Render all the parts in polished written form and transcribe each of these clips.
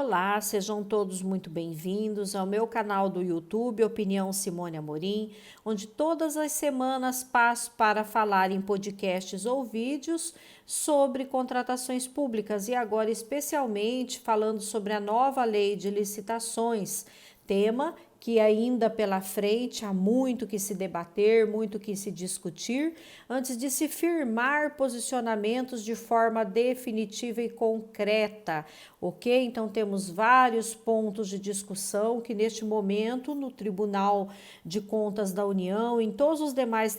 Olá, sejam todos muito bem-vindos ao meu canal do YouTube Opinião Simone Amorim, onde todas as semanas passo para falar em podcasts ou vídeos sobre contratações públicas e agora especialmente falando sobre a nova lei de licitações, tema que ainda pela frente há muito que se debater, muito que se discutir, antes de se firmar posicionamentos de forma definitiva e concreta, ok? Então temos vários pontos de discussão que neste momento no Tribunal de Contas da União, em todos os demais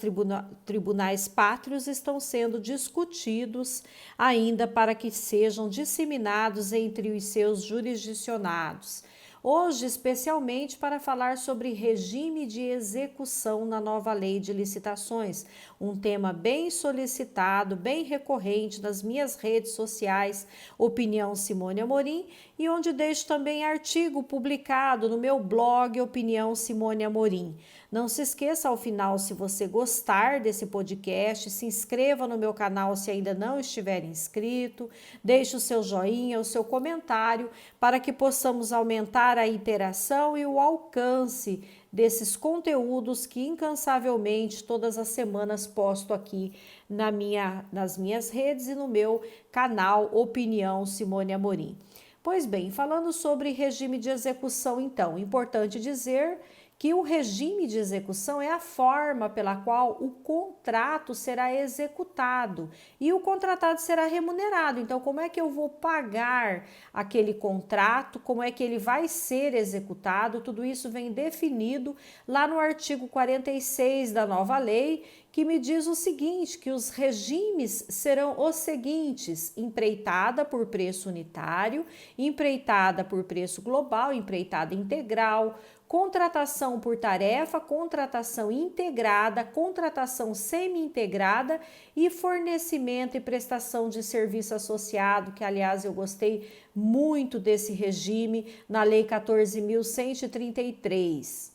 tribunais pátrios estão sendo discutidos ainda para que sejam disseminados entre os seus jurisdicionados. Hoje, especialmente para falar sobre regime de execução na nova lei de licitações, um tema bem solicitado, bem recorrente nas minhas redes sociais, Opinião Simone Amorim, e onde deixo também artigo publicado no meu blog Opinião Simone Amorim. Não se esqueça ao final, se você gostar desse podcast, se inscreva no meu canal se ainda não estiver inscrito, deixe o seu joinha, o seu comentário, para que possamos aumentar a interação e o alcance desses conteúdos que incansavelmente todas as semanas posto aqui nas minhas redes e no meu canal Opinião Simone Amorim. Pois bem, falando sobre regime de execução, então, importante dizer que o regime de execução é a forma pela qual o contrato será executado e o contratado será remunerado. Então, como é que eu vou pagar aquele contrato, como é que ele vai ser executado, tudo isso vem definido lá no artigo 46 da nova lei, que me diz o seguinte, que os regimes serão os seguintes: empreitada por preço unitário, empreitada por preço global, empreitada integral, contratação por tarefa, contratação integrada, contratação semi-integrada e fornecimento e prestação de serviço associado, que aliás eu gostei muito desse regime na Lei 14.133.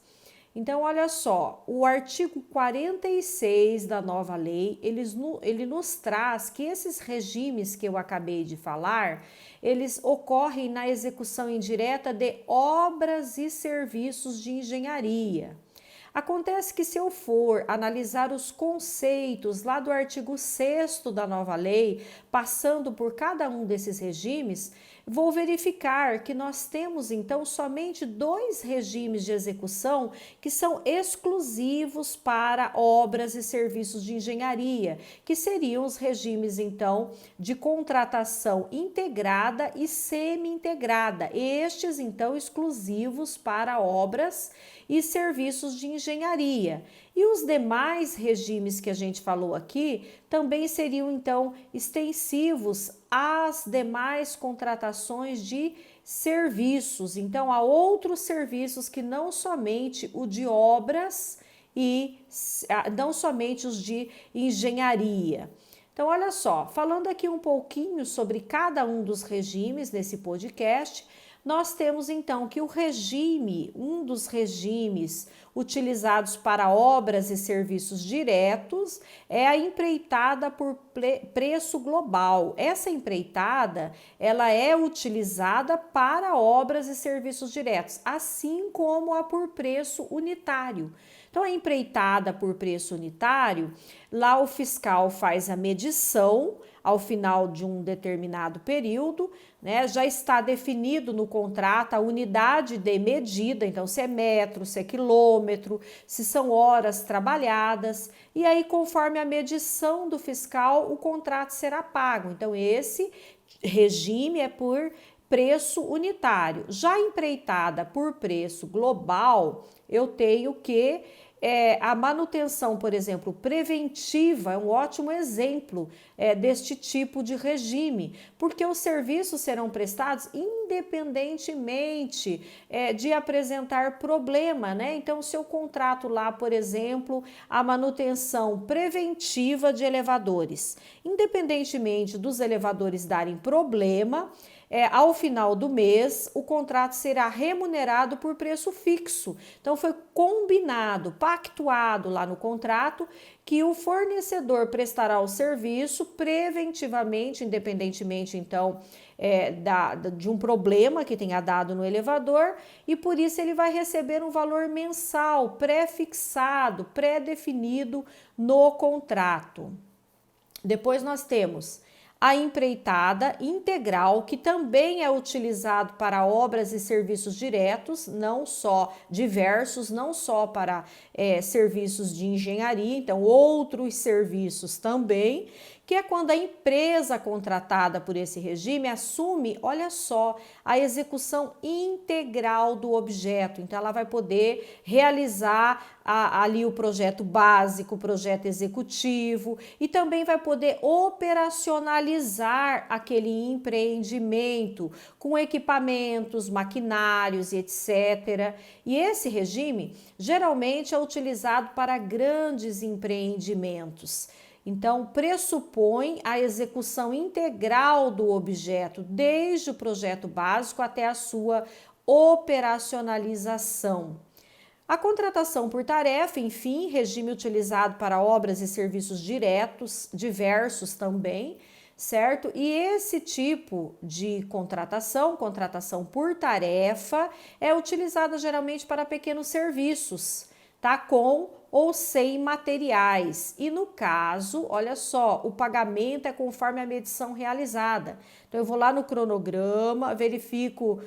Então, olha só, o artigo 46 da nova lei, ele nos traz que esses regimes que eu acabei de falar, eles ocorrem na execução indireta de obras e serviços de engenharia. Acontece que se eu for analisar os conceitos lá do artigo 6º da nova lei, passando por cada um desses regimes, vou verificar que nós temos então somente dois regimes de execução que são exclusivos para obras e serviços de engenharia, que seriam os regimes então de contratação integrada e semi-integrada, estes então exclusivos para obras e serviços de engenharia. E os demais regimes que a gente falou aqui também seriam então extensivos às demais contratações de serviços. Então, há outros serviços que não somente o de obras e não somente os de engenharia. Então, olha só, falando aqui um pouquinho sobre cada um dos regimes nesse podcast, nós temos então que um dos regimes utilizados para obras e serviços diretos é a empreitada por preço global. Essa empreitada, ela é utilizada para obras e serviços diretos, assim como a por preço unitário. Então, a empreitada por preço unitário, lá o fiscal faz a medição ao final de um determinado período, né? Já está definido no contrato a unidade de medida, então se é metro, se é quilômetro, se são horas trabalhadas, e aí conforme a medição do fiscal, o contrato será pago. Então esse regime é por preço unitário. Já empreitada por preço global, eu tenho que a manutenção, por exemplo, preventiva é um ótimo exemplo deste tipo de regime, porque os serviços serão prestados independentemente de apresentar problema, né? Então, se eu contrato lá, por exemplo, a manutenção preventiva de elevadores, independentemente dos elevadores darem problema, ao final do mês, o contrato será remunerado por preço fixo. Então, foi combinado, pactuado lá no contrato, que o fornecedor prestará o serviço preventivamente, independentemente, então, de um problema que tenha dado no elevador, e por isso ele vai receber um valor mensal, pré-fixado, pré-definido no contrato. Depois nós temos a empreitada integral, que também é utilizado para obras e serviços diretos, não só diversos, não só para serviços de engenharia, então outros serviços também, que é quando a empresa contratada por esse regime assume, olha só, a execução integral do objeto. Então, ela vai poder realizar ali o projeto básico, o projeto executivo, e também vai poder operacionalizar aquele empreendimento com equipamentos, maquinários, etc. E esse regime geralmente é utilizado para grandes empreendimentos. Então, pressupõe a execução integral do objeto, desde o projeto básico até a sua operacionalização. A contratação por tarefa, enfim, regime utilizado para obras e serviços diretos, diversos também, certo? E esse tipo de contratação, contratação por tarefa, é utilizada geralmente para pequenos serviços, tá? Com ou sem materiais. E no caso, olha só, o pagamento é conforme a medição realizada. Então, eu vou lá no cronograma, verifico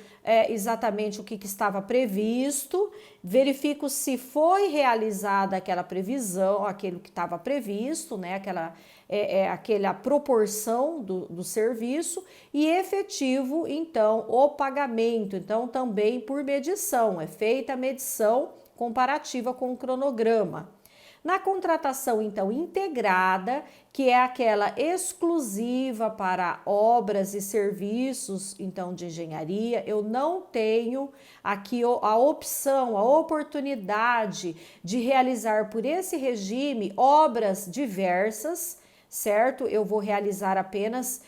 exatamente o que estava previsto, verifico se foi realizada aquela previsão, aquilo que estava previsto, né? Aquela proporção do serviço, e efetivo, então, o pagamento. Então, também por medição, é feita a medição comparativa com o cronograma. Na contratação, então, integrada, que é aquela exclusiva para obras e serviços, então, de engenharia, eu não tenho aqui a opção, a oportunidade de realizar por esse regime obras diversas, certo? Eu vou realizar apenas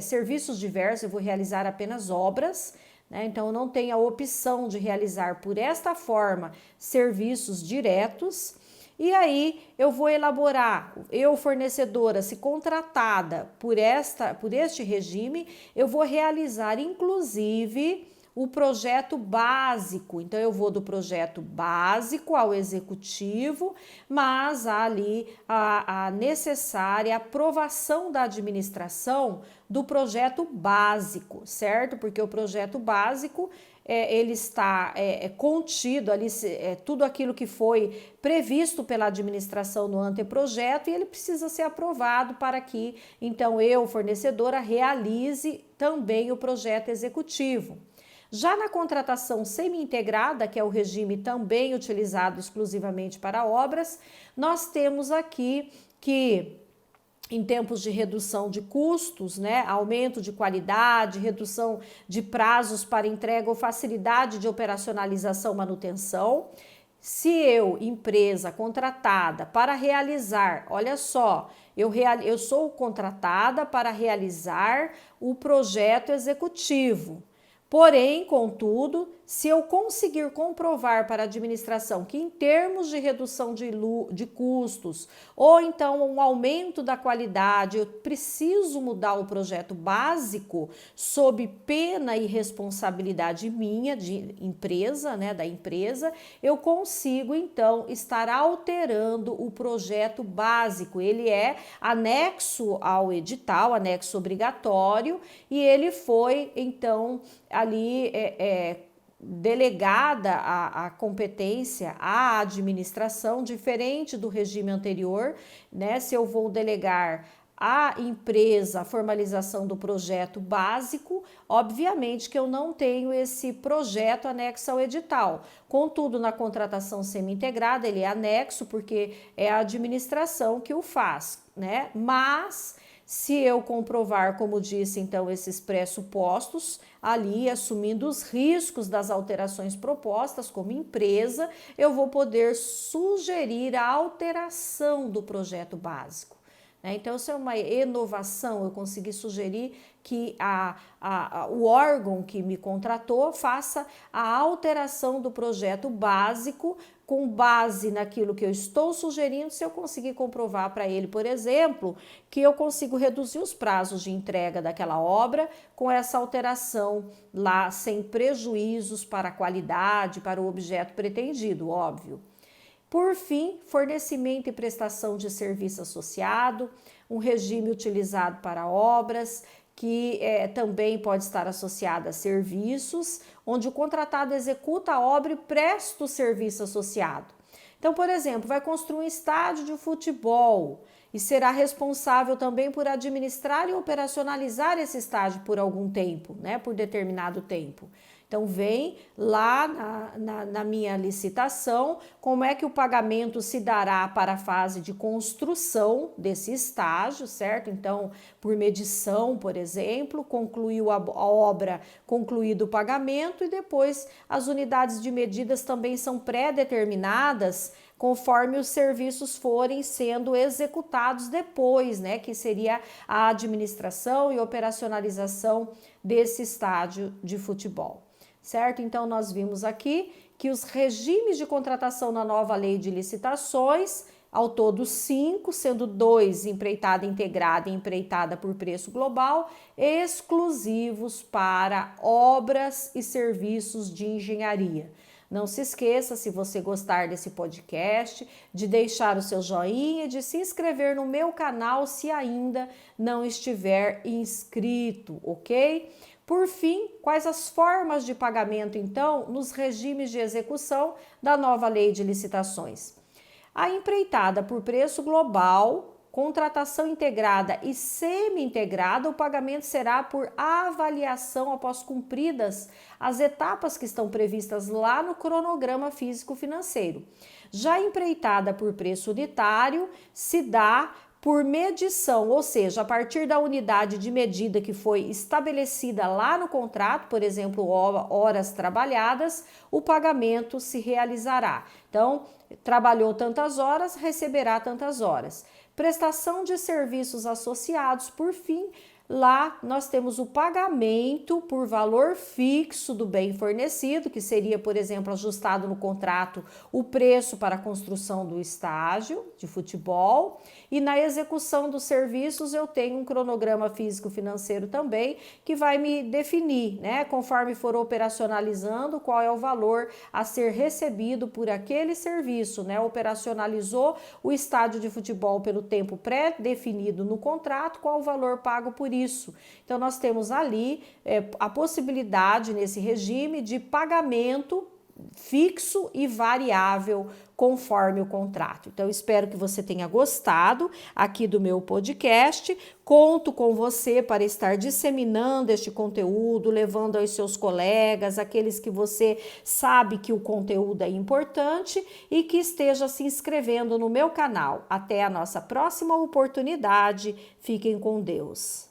serviços diversos, eu vou realizar apenas obras. Então, eu não tenho a opção de realizar por esta forma serviços diretos. E aí, eu vou elaborar, eu fornecedora, se contratada por este regime, eu vou realizar, inclusive, o projeto básico. Então, eu vou do projeto básico ao executivo, mas há ali a necessária aprovação da administração do projeto básico, certo? Porque o projeto básico ele está contido ali, tudo aquilo que foi previsto pela administração no anteprojeto, e ele precisa ser aprovado para que, então, eu, fornecedora, realize também o projeto executivo. Já na contratação semi-integrada, que é o regime também utilizado exclusivamente para obras, nós temos aqui que, em tempos de redução de custos, né, aumento de qualidade, redução de prazos para entrega ou facilidade de operacionalização e manutenção, se eu, empresa contratada para realizar, olha só, eu sou contratada para realizar o projeto executivo. Porém, contudo, se eu conseguir comprovar para a administração que, em termos de redução de custos ou então um aumento da qualidade, eu preciso mudar o projeto básico sob pena e responsabilidade minha, de empresa, né, da empresa, eu consigo então estar alterando o projeto básico. Ele é anexo ao edital, anexo obrigatório, e ele foi então ali delegada a competência à administração, diferente do regime anterior, né? Se eu vou delegar à empresa a formalização do projeto básico, obviamente que eu não tenho esse projeto anexo ao edital. Contudo, na contratação semi-integrada, ele é anexo porque é a administração que o faz, né? Mas se eu comprovar, como disse, então, esses pressupostos, ali assumindo os riscos das alterações propostas como empresa, eu vou poder sugerir a alteração do projeto básico, né? Então, isso é uma inovação, eu consegui sugerir que o órgão que me contratou faça a alteração do projeto básico com base naquilo que eu estou sugerindo, se eu conseguir comprovar para ele, por exemplo, que eu consigo reduzir os prazos de entrega daquela obra com essa alteração lá, sem prejuízos para a qualidade, para o objeto pretendido, óbvio. Por fim, fornecimento e prestação de serviço associado, um regime utilizado para obras, que também pode estar associada a serviços, onde o contratado executa a obra e presta o serviço associado. Então, por exemplo, vai construir um estádio de futebol e será responsável também por administrar e operacionalizar esse estádio por algum tempo, né, por determinado tempo. Então, vem lá na minha licitação como é que o pagamento se dará para a fase de construção desse estágio, certo? Então, por medição, por exemplo, concluiu a obra, concluído o pagamento, e depois as unidades de medidas também são pré-determinadas conforme os serviços forem sendo executados depois, né? Que seria a administração e operacionalização desse estádio de futebol. Certo? Então, nós vimos aqui que os regimes de contratação na nova lei de licitações, ao todo 5, sendo 2 empreitada integrada e empreitada por preço global, exclusivos para obras e serviços de engenharia. Não se esqueça, se você gostar desse podcast, de deixar o seu joinha e de se inscrever no meu canal se ainda não estiver inscrito, ok? Por fim, quais as formas de pagamento, então, nos regimes de execução da nova lei de licitações? A empreitada por preço global, contratação integrada e semi-integrada, o pagamento será por avaliação após cumpridas as etapas que estão previstas lá no cronograma físico-financeiro. Já empreitada por preço unitário, se dá por medição, ou seja, a partir da unidade de medida que foi estabelecida lá no contrato, por exemplo, horas trabalhadas, o pagamento se realizará. Então, trabalhou tantas horas, receberá tantas horas. Prestação de serviços associados, por fim, lá nós temos o pagamento por valor fixo do bem fornecido, que seria, por exemplo, ajustado no contrato o preço para a construção do estádio de futebol, e na execução dos serviços eu tenho um cronograma físico-financeiro também que vai me definir, né, conforme for operacionalizando, qual é o valor a ser recebido por aquele serviço, né? Operacionalizou o estádio de futebol pelo tempo pré-definido no contrato, qual o valor pago por isso. Então, nós temos ali a possibilidade nesse regime de pagamento fixo e variável conforme o contrato. Então, espero que você tenha gostado aqui do meu podcast. Conto com você para estar disseminando este conteúdo, levando aos seus colegas, aqueles que você sabe que o conteúdo é importante, e que esteja se inscrevendo no meu canal. Até a nossa próxima oportunidade. Fiquem com Deus.